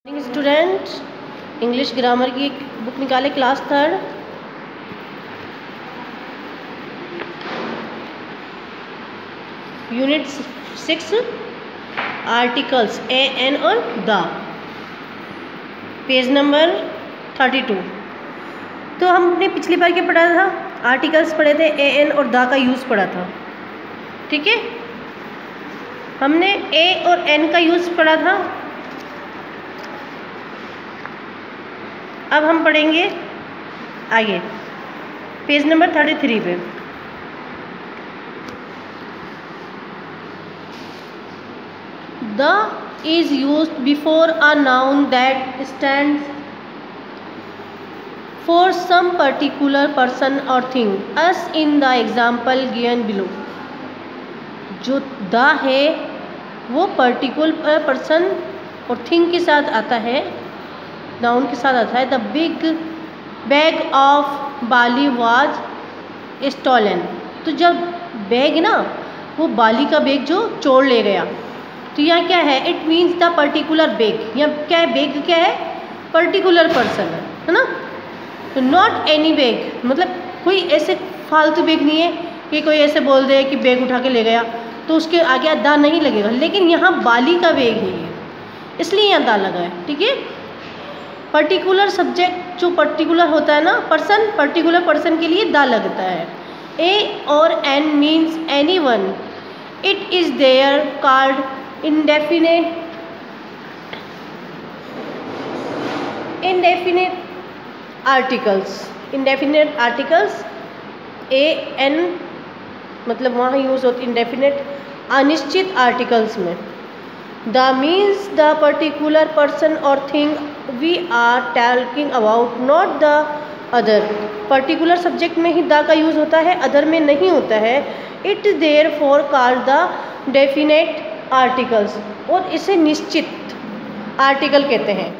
Morning student, English grammar की एक book निकाले, class third, unit 6, articles A an और द, पेज नंबर 32। तो हम अपने पिछली बार क्या पढ़ा था? आर्टिकल्स पढ़े थे, ए एन और द का यूज़ पढ़ा था। ठीक है, हमने ए और एन का यूज़ पढ़ा था। अब हम पढ़ेंगे आगे पेज नंबर 33 पे। The is used before a noun that stands for some particular person और thing, as in the example given below. जो द है वो पर्टिकुलर पर्सन और थिंग के साथ आता है, नाउन के साथ आता है। The big bag of Bali was stolen. तो जब बैग ना, वो बाली का बैग जो चोर ले गया, तो यहाँ क्या है? It means the particular bag. यहाँ क्या है? बैग क्या है? पर्टिकुलर पर्सन है ना। तो नॉट एनी बैग, मतलब कोई ऐसे फालतू बैग नहीं है कि कोई ऐसे बोल दे कि बैग उठा के ले गया तो उसके आगे दा नहीं लगेगा। लेकिन यहाँ बाली का बैग है ये, इसलिए यहाँ दा लगा है। ठीक है, पर्टिकुलर सब्जेक्ट जो पर्टिकुलर होता है ना, पर्सन, पर्टिकुलर पर्सन के लिए दा लगता है। ए और an means any one. It is there called indefinite articles. Indefinite articles A an मतलब वहाँ यूज होती इंडेफिनेट अनिश्चित आर्टिकल्स में। The means the particular person और thing we are talking about, not the other. Particular subject में ही the का use होता है, अदर में नहीं होता है। It there for called the definite articles, और इसे निश्चित आर्टिकल कहते हैं।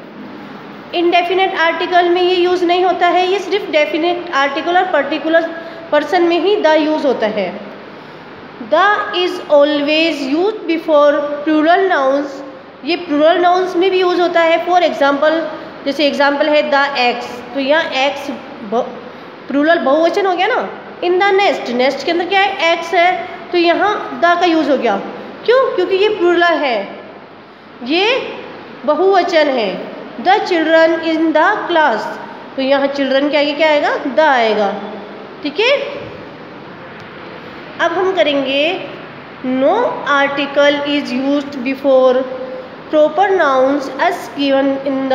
इनडेफिनेट आर्टिकल में ये यूज़ नहीं होता है, ये सिर्फ डेफिनेट आर्टिकल और पर्टिकुलर पर्सन में ही द यूज़ होता है। The is always use before plural nouns. ये प्लूरल नाउन्स में भी यूज़ होता है। फॉर एग्जाम्पल, जैसे एग्जाम्पल है द एक्स, तो यहाँ एक्स प्लूरल बहुवचन हो गया ना। इन द नेस्ट, नेस्ट के अंदर क्या है? एक्स है, तो यहाँ द का यूज़ हो गया। क्यों? क्योंकि ये प्लूरल है, ये बहुवचन है। The children in the class, तो यहाँ चिल्ड्रन के आगे क्या आएगा? द आएगा। ठीक है, अब हम करेंगे no article is used before proper nouns as given in the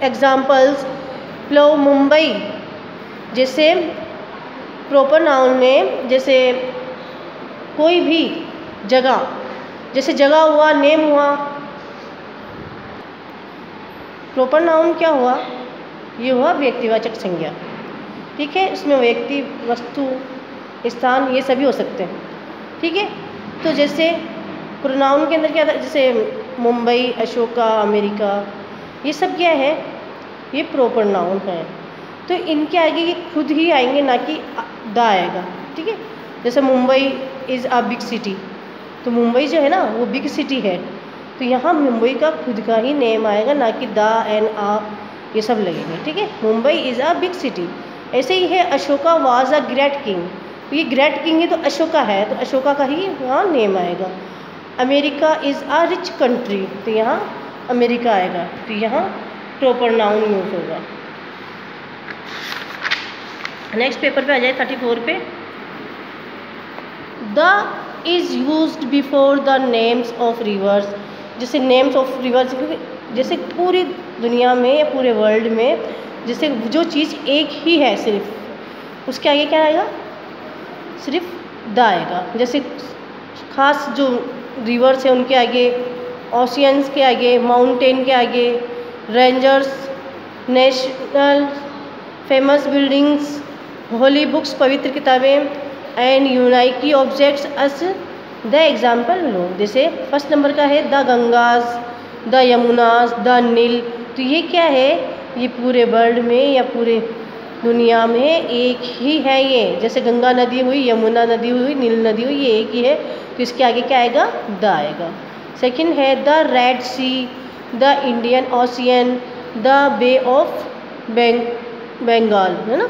examples below Mumbai. जैसे प्रॉपर नाउन में, जैसे कोई भी जगह, जैसे जगह हुआ, नेम हुआ। प्रॉपर नाउन क्या हुआ? ये हुआ व्यक्तिवाचक संज्ञा। ठीक है, इसमें व्यक्ति, वस्तु, स्थान, ये सभी हो सकते हैं। ठीक है, तो जैसे प्रोनाउन के अंदर क्या था? जैसे मुंबई, अशोका, अमेरिका, ये सब क्या है? ये प्रॉपर नाउन है। तो इनके आगे ये खुद ही आएंगे, ना कि द आएगा। ठीक है, जैसे Mumbai is a big city, तो मुंबई जो है ना वो बिग सिटी है, तो यहाँ मुंबई का खुद का ही नेम आएगा, ना कि द एंड आ ये सब लगेंगे। ठीक है, Mumbai is a big city. ऐसे ही है Ashoka was a great king, तो ये ग्रेट किंग है तो अशोका है, तो अशोका का ही यहाँ नेम आएगा। America is a rich country, तो यहाँ अमेरिका आएगा, तो यहाँ प्रॉपर नाउन यूज होगा। नेक्स्ट पेपर पे आ जाए 34 पे। The is used before the names of reverse. जैसे नेम्स ऑफ रिवर्स, क्योंकि जैसे पूरी दुनिया में या पूरे वर्ल्ड में जैसे जो चीज़ एक ही है सिर्फ, उसके आगे क्या आएगा? सिर्फ द आएगा। जैसे खास जो रिवर्स है उनके आगे, ओशियंस के आगे, माउंटेन के आगे, rangers, national famous buildings, holy books, पवित्र किताबें, and unique objects as the example लो। जैसे फर्स्ट नंबर का है the Ganges, the Yamunas, the Nile. तो ये क्या है? ये पूरे वर्ल्ड में या पूरे दुनिया में एक ही है ये। जैसे गंगा नदी हुई, यमुना नदी हुई, नील नदी हुई, ये एक ही है, तो इसके आगे क्या आएगा? द आएगा। सेकंड है the Red Sea, the Indian Ocean, the Bay of Bengal, है ना।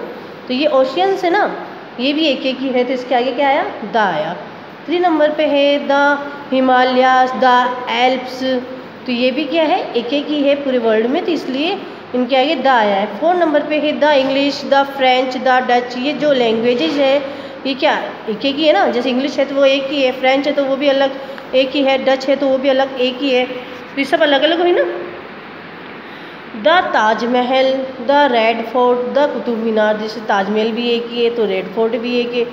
तो ये ओशियन से ना, ये भी एक ही है, तो इसके आगे क्या आया, द आया। 3 नंबर पे है द हिमालयाज, द एल्प्स, तो ये भी क्या है, एक ही है पूरे वर्ल्ड में, तो इसलिए इनके आगे द आया है। 4 नंबर पे है the English, the French, the Dutch, ये जो लैंग्वेजेज है ये क्या एक ही है ना। जैसे इंग्लिश है तो वो एक ही है, फ्रेंच है तो वो भी अलग एक ही है, डच है तो वो भी अलग एक ही है, तो ये सब अलग अलग हुई ना। The Taj Mahal, the red fort, the Qutub Minar, जैसे ताजमहल भी एक ही है तो रेड फोर्ट भी एक है,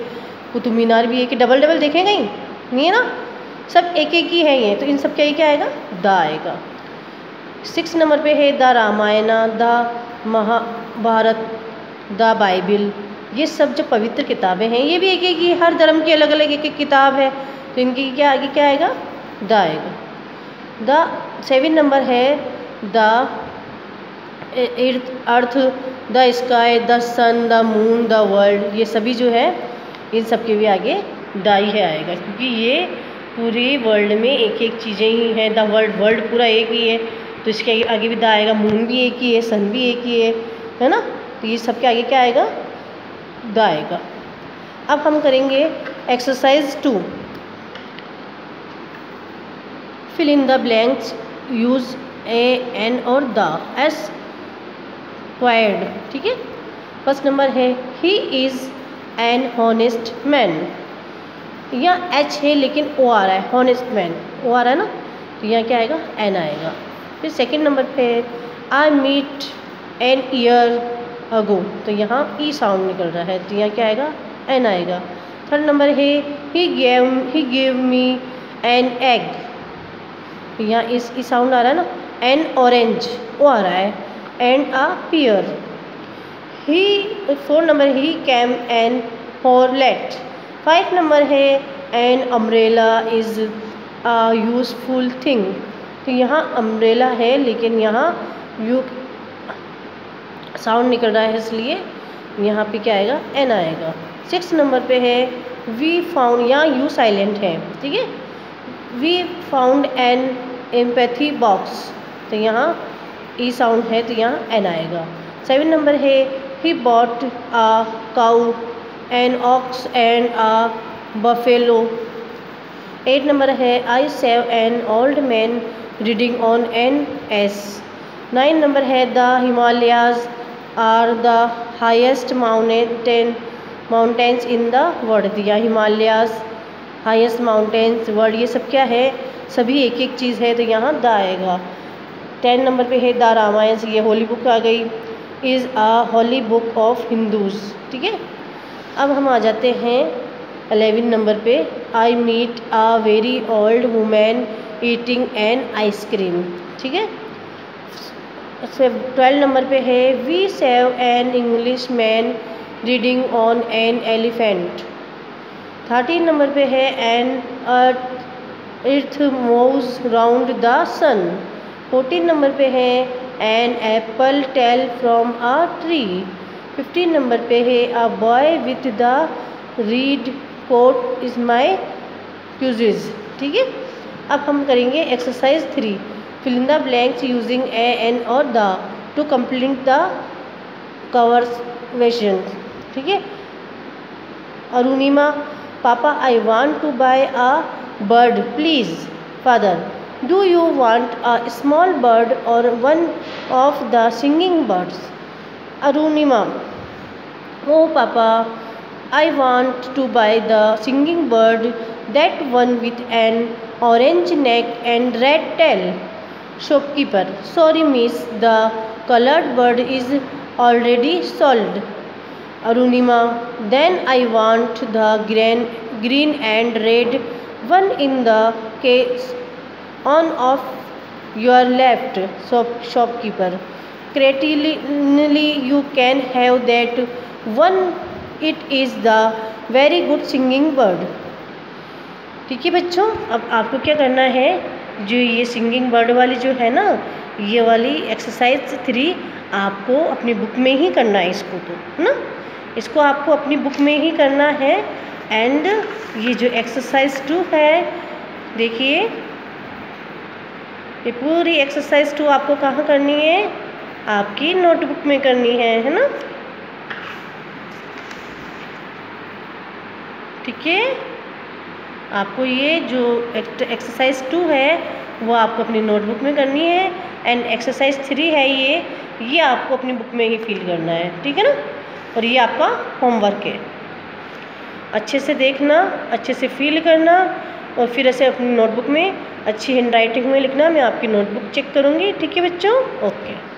कुतुब मीनार भी एक है, डबल डबल देखें कहीं नहीं है ना, सब एक एक ही है ये, तो इन सब का क्या आएगा, द आएगा। 6 नंबर पे है the Ramayana, the Mahabharata, the Bible, ये सब जो पवित्र किताबें हैं ये भी एक एक ही, हर धर्म की अलग अलग एक एक किताब है, तो इनकी क्या आगे क्या आएगा, द आएगा। द 7 नंबर है the earth, the sky, the sun, the moon, the world, ये सभी जो है इन सब के भी आगे द ही है आएगा, क्योंकि ये पूरे वर्ल्ड में एक एक चीज़ें ही हैं। द वर्ल्ड पूरा एक ही है, तो इसके आगे भी द आएगा। मून भी एक ही है, सन भी एक ही है ना, तो ये सब के आगे क्या आएगा, द आएगा। अब हम करेंगे exercise 2, fill in the blanks, use a, an और द एस क्वायर्ड, ठीक है। फर्स्ट नंबर है he is an honest man, या एच है लेकिन ओ आ रहा है, हॉनेस्ट मैन ओ आ रहा है ना, तो यहाँ क्या आएगा, एन आएगा। फिर सेकंड नंबर पे I meet an year ago, तो यहाँ ई साउंड निकल रहा है, तो यहाँ क्या आएगा, एन आएगा। थर्ड नंबर है he gave me an egg, तो यहाँ इस ई साउंड आ रहा है ना, एन ऑरेंज ओ आ रहा है, एंड अ पियर। ही 4 नंबर ही कैम एन हॉर्लेट। 5 नंबर है an umbrella is a useful thing, तो यहाँ अम्ब्रेला है लेकिन यहाँ यू साउंड निकल रहा है, इसलिए यहाँ पे क्या आएगा, एन आएगा। 6 नंबर पे है वी फाउंड, यहाँ यू साइलेंट है, ठीक है। We found an empathy box, तो यहाँ ई साउंड है, तो यहाँ एन आएगा। 7 नंबर है he bought a cow, an ox and a buffalo. 8 नंबर है I saw an old man reading on an ass. 9 नंबर है the Himalayas are the highest mountains in the world, दिया हिमालयाज हाइएस्ट माउंटेन्स वर्ल्ड, ये सब क्या है, सभी एक एक चीज़ है, तो यहाँ द आएगा। 10 नंबर पे है द रामायण, ये होली बुक आ गई, is a Holi book of Hindus, ठीक है। अब हम आ जाते हैं 11 नंबर पे, I meet a very old women eating an ice cream, ठीक है। 12 नंबर पे है we saw an English man reading on an elephant. 13 नंबर पे है an earth moves round the sun. 14 नंबर पे है an apple tell from a tree. 15 नंबर पे है a boy with the red coat is my cousins, ठीक है। अब हम करेंगे exercise 3, fill in the blanks using A, an और the to complete the conversation, ठीक है। Arunima, papa I want to buy a bird please. Father, do you want a small bird और one of the singing birds. Arunima, oh papa, I want to buy the singing bird, that one with an orange neck and red tail. Shopkeeper, sorry miss, the colored bird is already sold. Arunima, then I want the green and red one in the case on of your left. Shopkeeper, certainly you can have that one. It is the very good singing bird, ठीक है बच्चों। अब आपको क्या करना है, जो ये सिंगिंग बर्ड वाली जो है ना, ये वाली एक्सरसाइज 3 आपको अपनी बुक में ही करना है, इसको तो है ना, इसको आपको अपनी बुक में ही करना है। एंड ये जो एक्सरसाइज 2 है, देखिए ये पूरी एक्सरसाइज 2 आपको कहाँ करनी है? आपकी नोटबुक में करनी है ना? ठीक है, आपको ये जो एक्सरसाइज 2 है वो आपको अपनी नोटबुक में करनी है, एंड एक्सरसाइज 3 है ये आपको अपनी बुक में ही फिल करना है। ठीक है ना? और ये आपका होमवर्क है। अच्छे से देखना, अच्छे से फील करना, और फिर ऐसे अपनी नोटबुक में अच्छी हैंडराइटिंग में लिखना। मैं आपकी नोटबुक चेक करूँगी। ठीक है बच्चों? ओके।